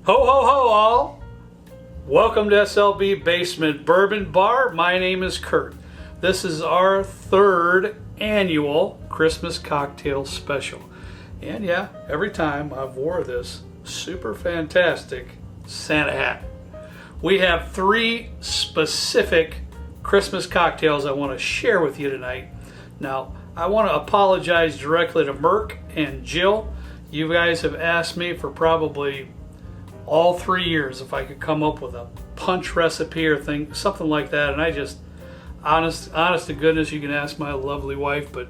Ho ho ho all! Welcome to SLB Basement Bourbon Bar. My name is Kurt. This is our third annual Christmas cocktail special. And yeah, every time I've wore this super fantastic Santa hat. We have three specific Christmas cocktails I want to share with you tonight. Now, I want to apologize directly to Merck and Jill. You guys have asked me for probably all 3 years if I could come up with a punch recipe or something like that, and I just, honest to goodness, you can ask my lovely wife, but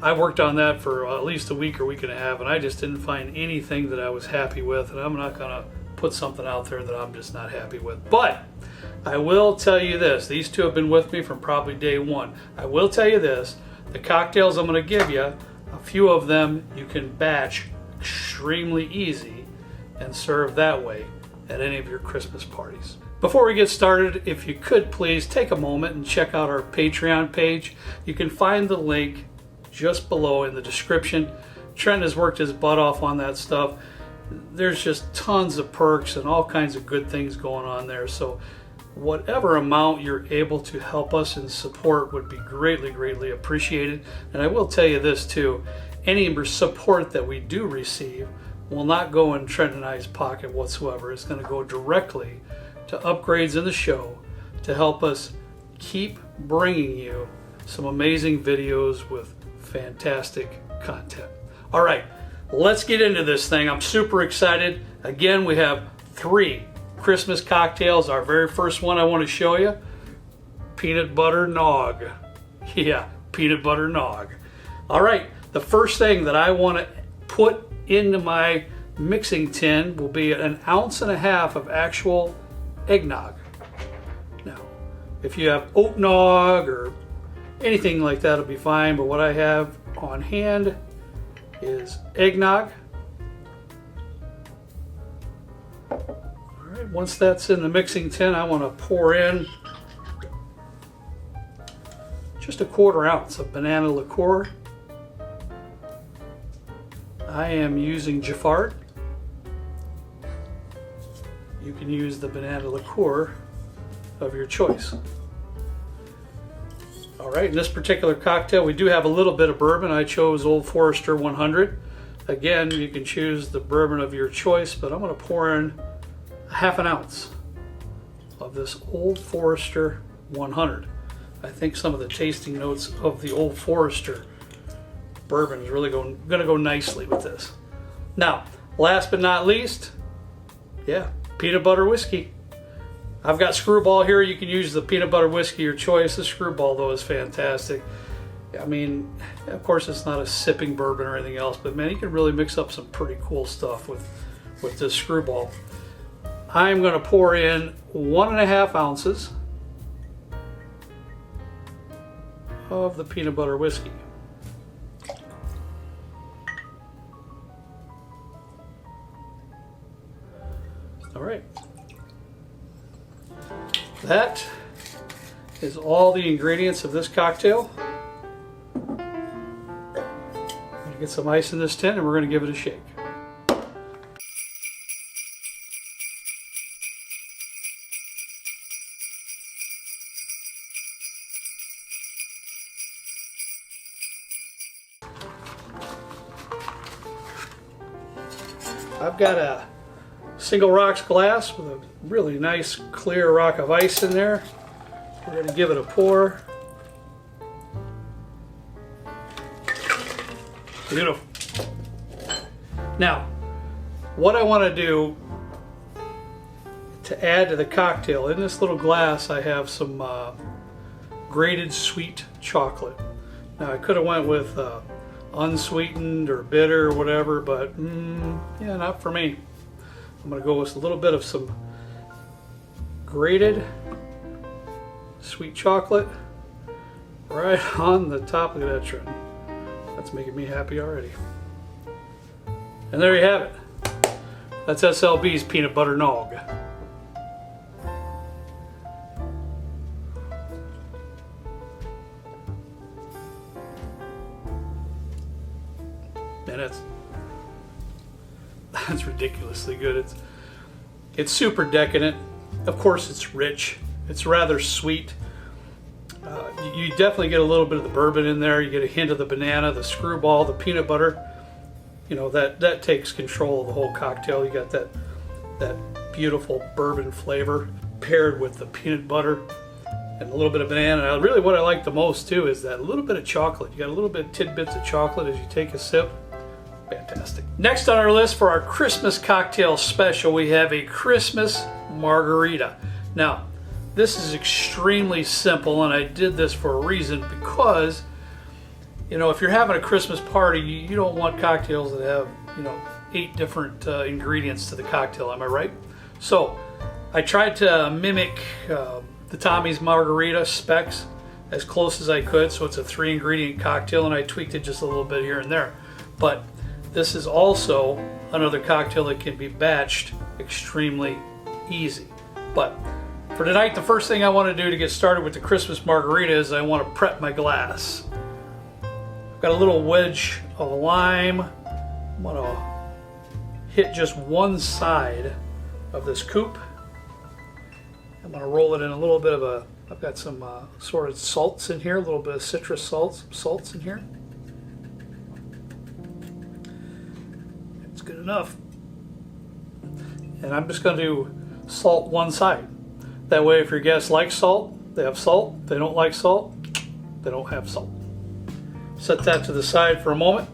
I worked on that for at least a week or week and a half, and I just didn't find anything that I was happy with, and I'm not gonna put something out there that I'm just not happy with. But I will tell you this, these two have been with me from probably day one. I will tell you this, the cocktails I'm gonna give you, a few of them you can batch extremely easy and serve that way at any of your Christmas parties. Before we get started, if you could please take a moment and check out our Patreon page. You can find the link just below in the description. Trent has worked his butt off on that stuff. There's just tons of perks and all kinds of good things going on there. So whatever amount you're able to help us and support would be greatly appreciated. And I will tell you this too, any support that we do receive will not go in Trent and I's pocket whatsoever. It's going to go directly to upgrades in the show to help us keep bringing you some amazing videos with fantastic content. All right, let's get into this thing. I'm super excited. Again, we have three Christmas cocktails. Our very first one I want to show you, Peanut Butter Nog. Yeah, Peanut Butter Nog. All right, the first thing that I want to put into my mixing tin will be 1.5 ounces of actual eggnog. Now, if you have oat nog or anything like that, it'll be fine, but what I have on hand is eggnog. All right, once that's in the mixing tin, I want to pour in just 1/4 ounce of banana liqueur. I am using Giffard. You can use the banana liqueur of your choice. All right, in this particular cocktail, we do have a little bit of bourbon. I chose Old Forrester 100. Again, you can choose the bourbon of your choice, but I'm going to pour in 1/2 ounce of this Old Forrester 100. I think some of the tasting notes of the Old Forrester bourbon is really going to go nicely with this. Now, last but not least, yeah, peanut butter whiskey. I've got Screwball here. You can use the peanut butter whiskey your choice. The Screwball though is fantastic. I mean, of course it's not a sipping bourbon or anything else, but man, you can really mix up some pretty cool stuff with this Screwball. I'm going to pour in 1.5 ounces of the peanut butter whiskey. All right, that is all the ingredients of this cocktail. I'm gonna get some ice in this tin and we're gonna give it a shake. I've got a single rocks glass with a really nice clear rock of ice in there. We're going to give it a pour. Beautiful. Now, what I want to do to add to the cocktail, in this little glass I have some grated sweet chocolate. Now I could have went with unsweetened or bitter or whatever, but yeah, not for me. I'm going to go with a little bit of some grated sweet chocolate right on the top of that trend. That's making me happy already. And there you have it. That's SLB's Peanut Butter Nog. And that's ridiculously good. It's super decadent. Of course, it's rich. It's rather sweet. You definitely get a little bit of the bourbon in there. You get a hint of the banana, the screwball, the peanut butter. You know, that takes control of the whole cocktail. You got that beautiful bourbon flavor paired with the peanut butter and a little bit of banana. And really what I like the most too is that little bit of chocolate. You got a little bit of tidbits of chocolate as you take a sip. Fantastic. Next on our list for our Christmas cocktail special, we have a Christmas Margarita. Now, this is extremely simple, and I did this for a reason because, you know, if you're having a Christmas party, you don't want cocktails that have, you know, 8 different ingredients to the cocktail, am I right? So I tried to mimic the Tommy's Margarita specs as close as I could, so it's a 3-ingredient cocktail, and I tweaked it just a little bit here and there. But this is also another cocktail that can be batched extremely easy. But for tonight, the first thing I want to do to get started with the Christmas Margarita is I want to prep my glass. I've got a little wedge of lime. I'm going to hit just one side of this coupe. I'm going to roll it in a little bit of I've got some sort of salts in here, a little bit of citrus salts in here. It's good enough. And I'm just going to salt one side. That way, if your guests like salt, they have salt. If they don't like salt, they don't have salt. Set that to the side for a moment.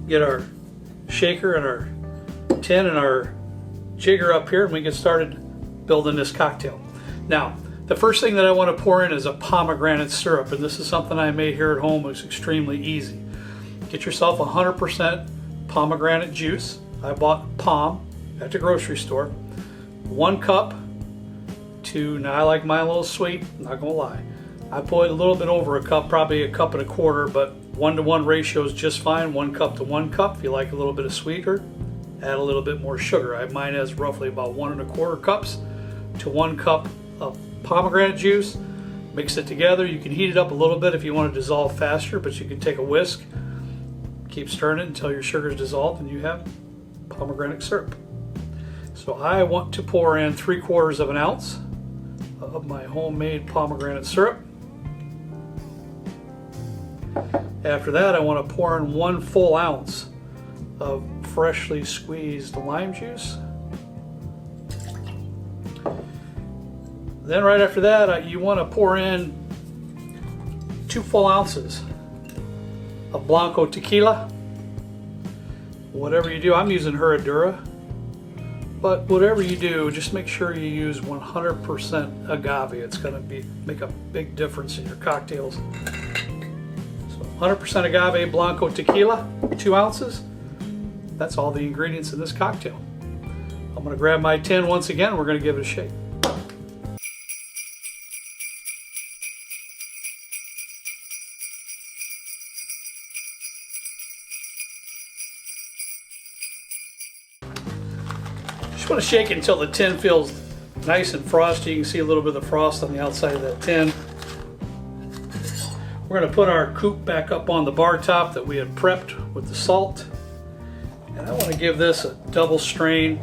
Get our shaker and our tin and our jigger up here, and we get started building this cocktail. Now, the first thing that I want to pour in is a pomegranate syrup, and this is something I made here at home. It's extremely easy. Get yourself 100% pomegranate juice. I bought POM at the grocery store. 1 cup to, now I like mine a little sweet, I'm not gonna lie. I put a little bit over a cup, probably 1.25 cups, but 1-to-1 ratio is just fine. 1 cup to 1 cup. If you like a little bit of sweeter, add a little bit more sugar. I have mine as roughly about 1.25 cups to 1 cup of pomegranate juice. Mix it together. You can heat it up a little bit if you want to dissolve faster, but you can take a whisk, keep stirring it until your sugar is dissolved, and you have pomegranate syrup. So I want to pour in 3/4 of an ounce of my homemade pomegranate syrup. After that, I want to pour in 1 full ounce of freshly squeezed lime juice. Then right after that, you want to pour in 2 full ounces of Blanco Tequila. Whatever you do, I'm using Herradura. But whatever you do, just make sure you use 100% agave. It's going to make a big difference in your cocktails. So 100% agave Blanco Tequila, 2 ounces. That's all the ingredients in this cocktail. I'm going to grab my tin once again, and we're going to give it a shake. Just want to shake it until the tin feels nice and frosty. You can see a little bit of the frost on the outside of that tin. We're going to put our coupe back up on the bar top that we had prepped with the salt. And I want to give this a double strain.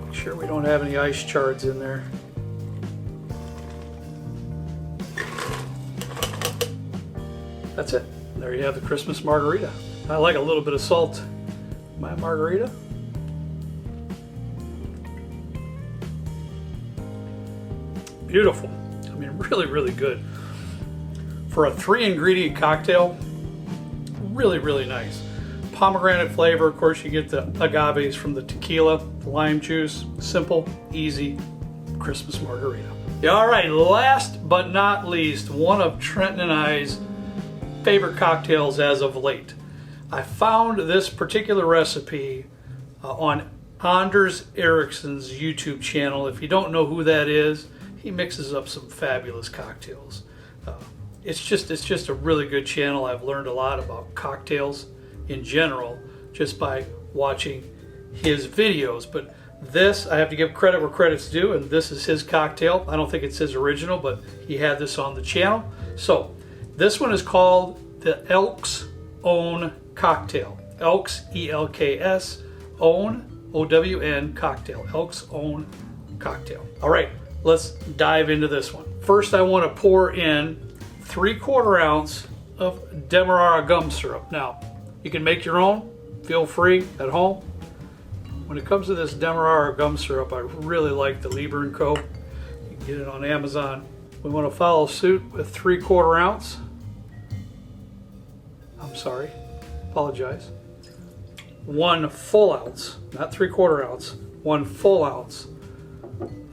Make sure we don't have any ice shards in there. That's it. There you have the Christmas Margarita. I like a little bit of salt in my margarita. Beautiful. I mean, really, really good. For a 3-ingredient cocktail, really, really nice. Pomegranate flavor, of course, you get the agaves from the tequila, the lime juice. Simple, easy Christmas Margarita. Yeah, all right, last but not least, one of Trenton and I's favorite cocktails as of late. I found this particular recipe on Anders Ericsson's YouTube channel. If you don't know who that is, he mixes up some fabulous cocktails. It's just a really good channel. I've learned a lot about cocktails in general just by watching his videos. But this, I have to give credit where credit's due, and this is his cocktail. I don't think it's his original, but he had this on the channel. So this one is called the Elks Own cocktail. Elks, E-L-K-S, Own, OWN cocktail, Elks Own cocktail. All right, let's dive into this one. First, I want to pour in 3/4 ounce of Demerara gum syrup. Now, you can make your own, feel free at home. When it comes to this Demerara gum syrup, I really like the Liqueur & Co. You can get it on Amazon. We want to follow suit with 3/4 ounce. I'm sorry, apologize. 1 full ounce, not 3/4 ounce, 1 full ounce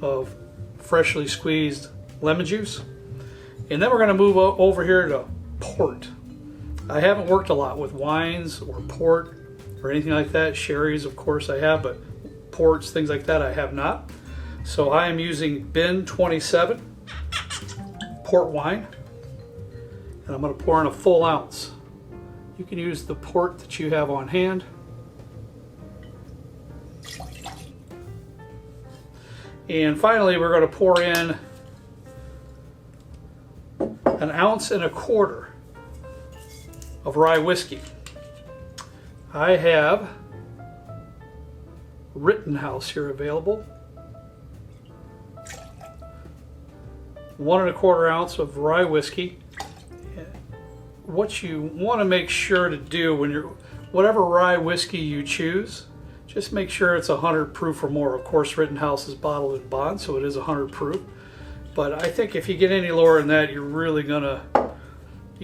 of freshly squeezed lemon juice. And then we're going to move over here to port. I haven't worked a lot with wines or port or anything like that. Sherries, of course, I have, but ports, things like that, I have not. So I am using bin 27 port wine, and I'm going to pour in a full ounce. You can use the port that you have on hand. And finally, we're going to pour in 1.25 ounces of rye whiskey. I have Rittenhouse here available. 1.25 ounce of rye whiskey. What you want to make sure to do when you're, whatever rye whiskey you choose, just make sure it's 100 proof or more. Of course, Rittenhouse is bottled in bond, so it is 100 proof. But I think if you get any lower than that, you're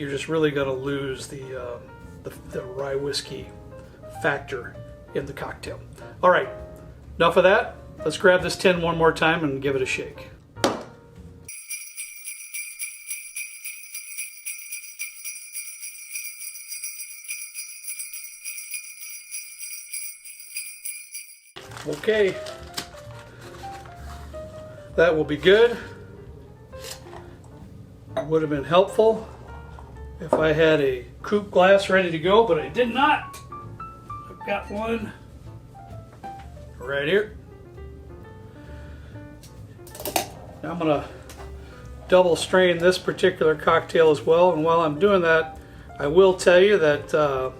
just really gonna lose the rye whiskey factor in the cocktail. All right, enough of that. Let's grab this tin one more time and give it a shake. Okay, that will be good. Would have been helpful if I had a coupe glass ready to go, but I did not. I've got one right here. Now I'm gonna double strain this particular cocktail as well, and while I'm doing that, I will tell you that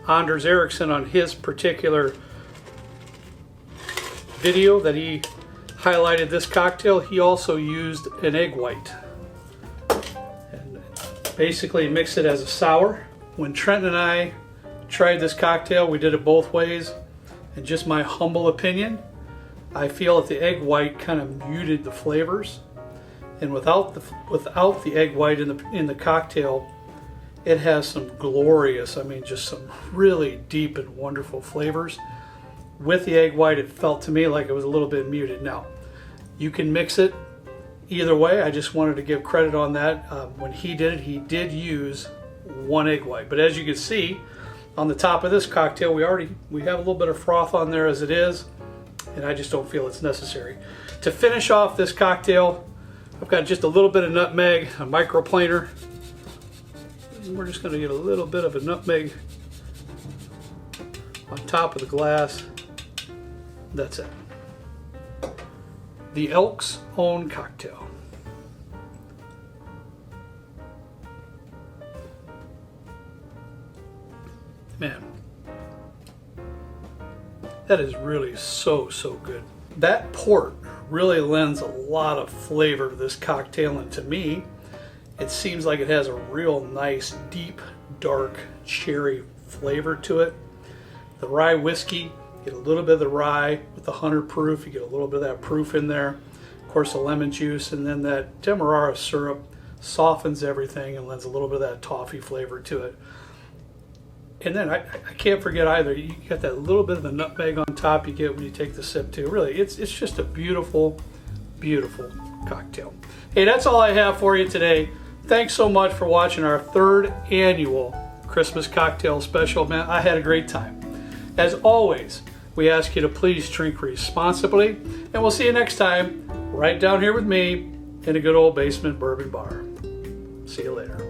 Anders Ericsson, on his particular video that he highlighted this cocktail, he also used an egg white and basically mixed it as a sour. When Trenton and I tried this cocktail, we did it both ways, and just my humble opinion, I feel that the egg white kind of muted the flavors, and without the egg white in the cocktail, it has some glorious, I mean, just some really deep and wonderful flavors. With the egg white, it felt to me like it was a little bit muted. Now, you can mix it either way. I just wanted to give credit on that. When he did it, he did use 1 egg white. But as you can see, on the top of this cocktail, we have a little bit of froth on there as it is, and I just don't feel it's necessary. To finish off this cocktail, I've got just a little bit of nutmeg, a microplaner. We're just going to get a little bit of a nutmeg on top of the glass. That's it. The Elks Own cocktail. Man, that is really so good. That port really lends a lot of flavor to this cocktail, and to me, it seems like it has a real nice, deep, dark cherry flavor to it. The rye whiskey, you get a little bit of the rye with the 100 proof, you get a little bit of that proof in there. Of course, the lemon juice, and then that Demerara syrup softens everything and lends a little bit of that toffee flavor to it. And then I can't forget either, you get that little bit of the nutmeg on top you get when you take the sip too. Really, it's just a beautiful, beautiful cocktail. Hey, that's all I have for you today. Thanks so much for watching our 3rd annual Christmas cocktail special. Man, I had a great time. As always, we ask you to please drink responsibly, and we'll see you next time right down here with me in a good old basement bourbon bar. See you later.